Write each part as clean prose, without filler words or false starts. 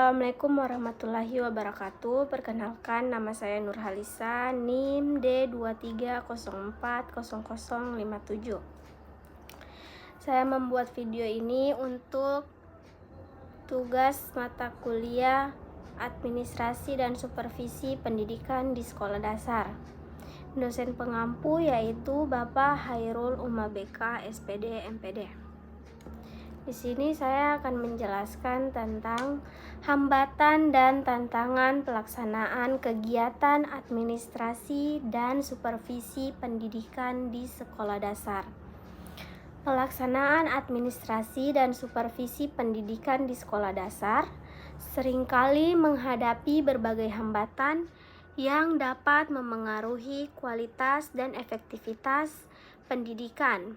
Assalamualaikum warahmatullahi wabarakatuh. Perkenalkan, nama saya Nurhalisa, NIM D23040057. Saya membuat video ini untuk tugas mata kuliah Administrasi dan Supervisi Pendidikan di Sekolah Dasar. Dosen pengampu yaitu Bapak Hairul Umma BK, SPD, MPD. Di sini saya akan menjelaskan tentang hambatan dan tantangan pelaksanaan kegiatan administrasi dan supervisi pendidikan di sekolah dasar. Pelaksanaan administrasi dan supervisi pendidikan di sekolah dasar seringkali menghadapi berbagai hambatan yang dapat memengaruhi kualitas dan efektivitas pendidikan.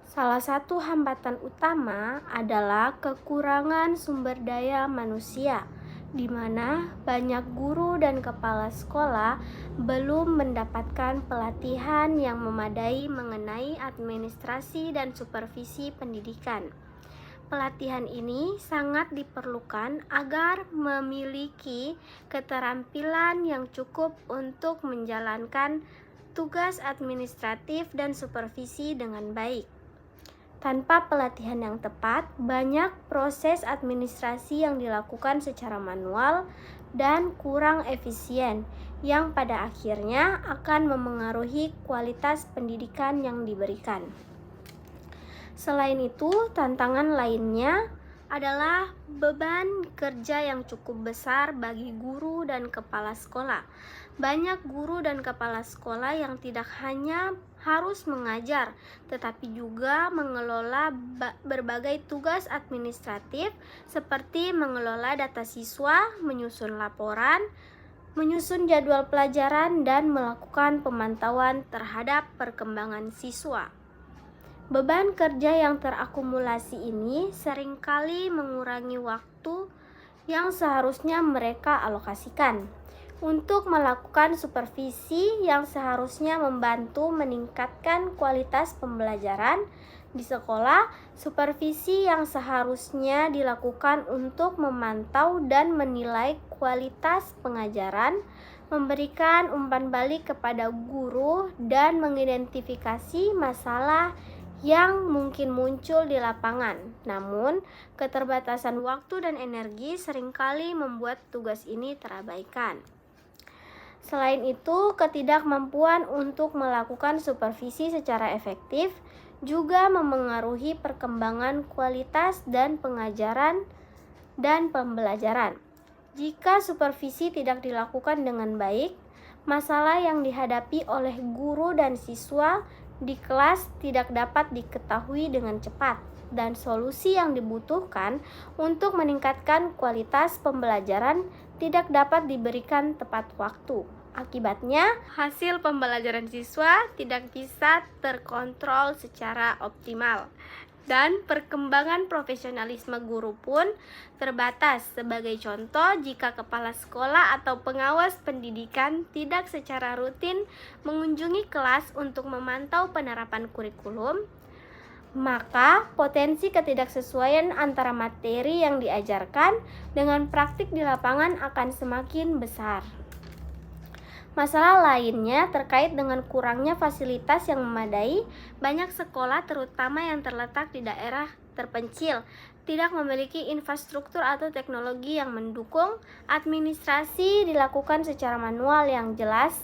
Salah satu hambatan utama adalah kekurangan sumber daya manusia, di mana banyak guru dan kepala sekolah belum mendapatkan pelatihan yang memadai mengenai administrasi dan supervisi pendidikan. Pelatihan ini sangat diperlukan agar memiliki keterampilan yang cukup untuk menjalankan tugas administratif dan supervisi dengan baik. Tanpa pelatihan yang tepat, banyak proses administrasi yang dilakukan secara manual dan kurang efisien, yang pada akhirnya akan memengaruhi kualitas pendidikan yang diberikan. Selain itu, tantangan lainnya adalah beban kerja yang cukup besar bagi guru dan kepala sekolah. Banyak guru dan kepala sekolah yang tidak hanya harus mengajar, tetapi juga mengelola berbagai tugas administratif seperti mengelola data siswa, menyusun laporan, menyusun jadwal pelajaran, dan melakukan pemantauan terhadap perkembangan siswa. Beban kerja yang terakumulasi ini seringkali mengurangi waktu yang seharusnya mereka alokasikan untuk melakukan supervisi yang seharusnya membantu meningkatkan kualitas pembelajaran di sekolah. Supervisi yang seharusnya dilakukan untuk memantau dan menilai kualitas pengajaran, memberikan umpan balik kepada guru, dan mengidentifikasi masalah yang mungkin muncul di lapangan. Namun, keterbatasan waktu dan energi seringkali membuat tugas ini terabaikan. Selain itu, ketidakmampuan untuk melakukan supervisi secara efektif juga memengaruhi perkembangan kualitas dan pengajaran dan pembelajaran. Jika supervisi tidak dilakukan dengan baik, masalah yang dihadapi oleh guru dan siswa di kelas tidak dapat diketahui dengan cepat, dan solusi yang dibutuhkan untuk meningkatkan kualitas pembelajaran tidak dapat diberikan tepat waktu. Akibatnya, hasil pembelajaran siswa tidak bisa terkontrol secara optimal, dan perkembangan profesionalisme guru pun terbatas. Sebagai contoh, jika kepala sekolah atau pengawas pendidikan tidak secara rutin mengunjungi kelas untuk memantau penerapan kurikulum, maka potensi ketidaksesuaian antara materi yang diajarkan dengan praktik di lapangan akan semakin besar. Masalah lainnya terkait dengan kurangnya fasilitas yang memadai. Banyak sekolah, terutama yang terletak di daerah terpencil, tidak memiliki infrastruktur atau teknologi yang mendukung. Administrasi dilakukan secara manual yang jelas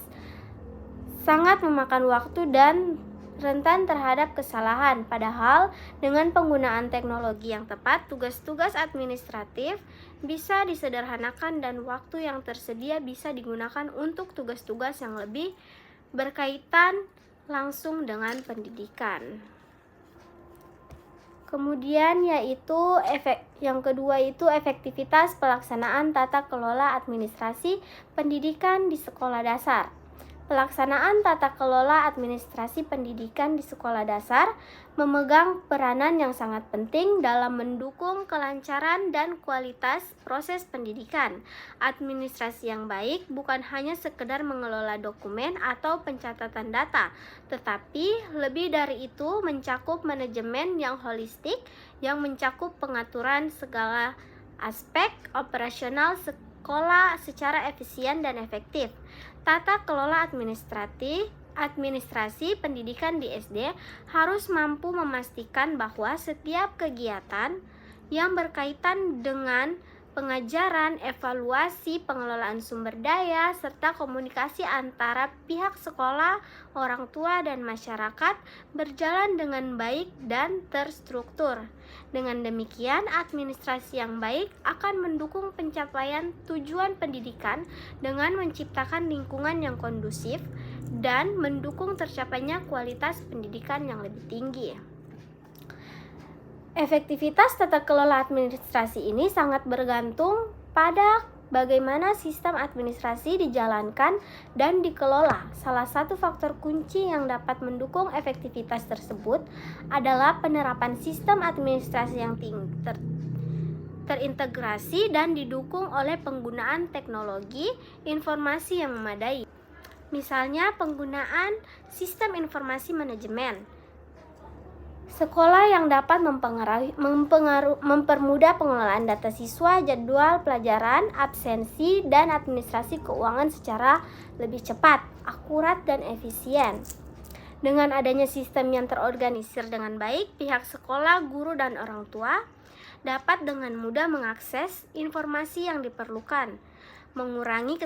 sangat memakan waktu dan rentan terhadap kesalahan. Padahal dengan penggunaan teknologi yang tepat, tugas-tugas administratif bisa disederhanakan dan waktu yang tersedia bisa digunakan untuk tugas-tugas yang lebih berkaitan langsung dengan pendidikan. Kemudian yang kedua itu efektivitas pelaksanaan tata kelola administrasi pendidikan di sekolah dasar. Pelaksanaan tata kelola administrasi pendidikan di sekolah dasar memegang peranan yang sangat penting dalam mendukung kelancaran dan kualitas proses pendidikan. Administrasi yang baik bukan hanya sekedar mengelola dokumen atau pencatatan data, tetapi lebih dari itu mencakup manajemen yang holistik yang mencakup pengaturan segala Aspek operasional sekolah secara efisien dan efektif. Tata kelola administrasi pendidikan di SD harus mampu memastikan bahwa setiap kegiatan yang berkaitan dengan pengajaran, evaluasi, pengelolaan sumber daya, serta komunikasi antara pihak sekolah, orang tua, dan masyarakat berjalan dengan baik dan terstruktur. Dengan demikian, administrasi yang baik akan mendukung pencapaian tujuan pendidikan dengan menciptakan lingkungan yang kondusif dan mendukung tercapainya kualitas pendidikan yang lebih tinggi. Efektivitas tata kelola administrasi ini sangat bergantung pada bagaimana sistem administrasi dijalankan dan dikelola. Salah satu faktor kunci yang dapat mendukung efektivitas tersebut adalah penerapan sistem administrasi yang terintegrasi dan didukung oleh penggunaan teknologi informasi yang memadai. Misalnya penggunaan sistem informasi manajemen. Sekolah yang dapat mempermudah pengelolaan data siswa, jadwal pelajaran, absensi, dan administrasi keuangan secara lebih cepat, akurat, dan efisien. Dengan adanya sistem yang terorganisir dengan baik, pihak sekolah, guru, dan orang tua dapat dengan mudah mengakses informasi yang diperlukan, mengurangi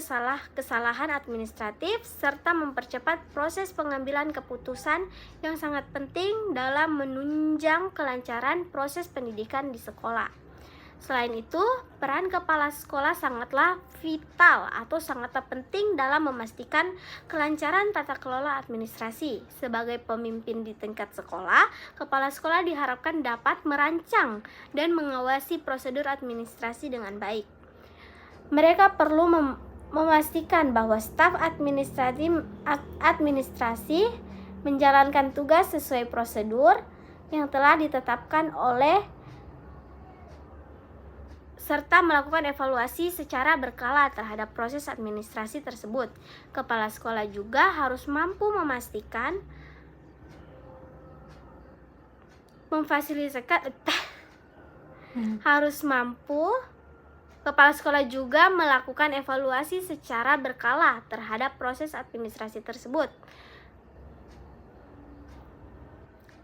kesalahan administratif, serta mempercepat proses pengambilan keputusan yang sangat penting dalam menunjang kelancaran proses pendidikan di sekolah. Selain itu, peran kepala sekolah sangatlah vital atau sangatlah penting dalam memastikan kelancaran tata kelola administrasi. Sebagai pemimpin di tingkat sekolah, kepala sekolah diharapkan dapat merancang dan mengawasi prosedur administrasi dengan baik. Mereka perlu memastikan bahwa staf administrasi menjalankan tugas sesuai prosedur yang telah ditetapkan serta melakukan evaluasi secara berkala terhadap proses administrasi tersebut. Kepala sekolah juga harus mampu memastikan Kepala sekolah juga melakukan evaluasi secara berkala terhadap proses administrasi tersebut.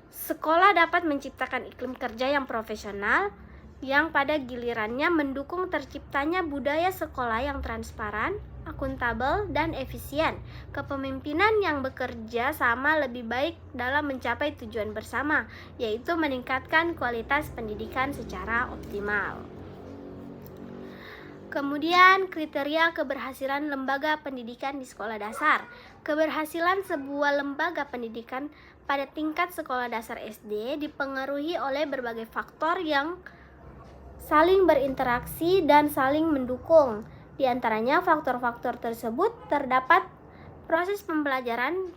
Sekolah dapat menciptakan iklim kerja yang profesional yang pada gilirannya mendukung terciptanya budaya sekolah yang transparan, akuntabel, dan efisien. Kepemimpinan yang bekerja sama lebih baik dalam mencapai tujuan bersama, yaitu meningkatkan kualitas pendidikan secara optimal. Kemudian, kriteria keberhasilan lembaga pendidikan di sekolah dasar. Keberhasilan sebuah lembaga pendidikan pada tingkat sekolah dasar SD dipengaruhi oleh berbagai faktor yang saling berinteraksi dan saling mendukung. Di antaranya faktor-faktor tersebut terdapat proses pembelajaran,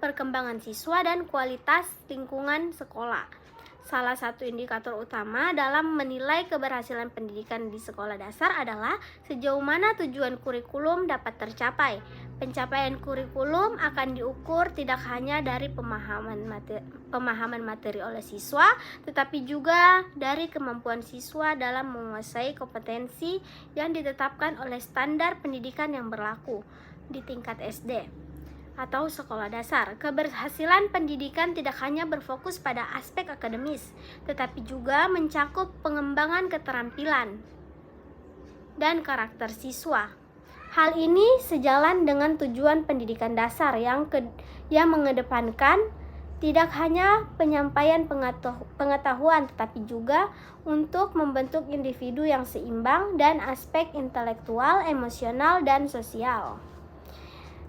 perkembangan siswa, dan kualitas lingkungan sekolah. Salah satu indikator utama dalam menilai keberhasilan pendidikan di sekolah dasar adalah sejauh mana tujuan kurikulum dapat tercapai. Pencapaian kurikulum akan diukur tidak hanya dari pemahaman materi oleh siswa, tetapi juga dari kemampuan siswa dalam menguasai kompetensi yang ditetapkan oleh standar pendidikan yang berlaku di tingkat SD atau sekolah dasar. Keberhasilan pendidikan tidak hanya berfokus pada aspek akademis, tetapi juga mencakup pengembangan keterampilan dan karakter siswa. Hal ini sejalan dengan tujuan pendidikan dasar yang mengedepankan tidak hanya penyampaian pengetahuan, tetapi juga untuk membentuk individu yang seimbang dan aspek intelektual, emosional, dan sosial.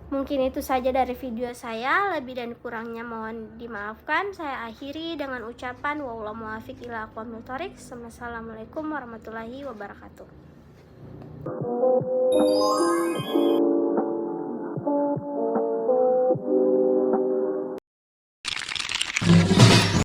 Mungkin itu saja dari video saya, lebih dan kurangnya mohon dimaafkan. Saya akhiri dengan ucapan wallahu muwaffiq ila aqwamit thoriq. Wassalamualaikum warahmatullahi wabarakatuh.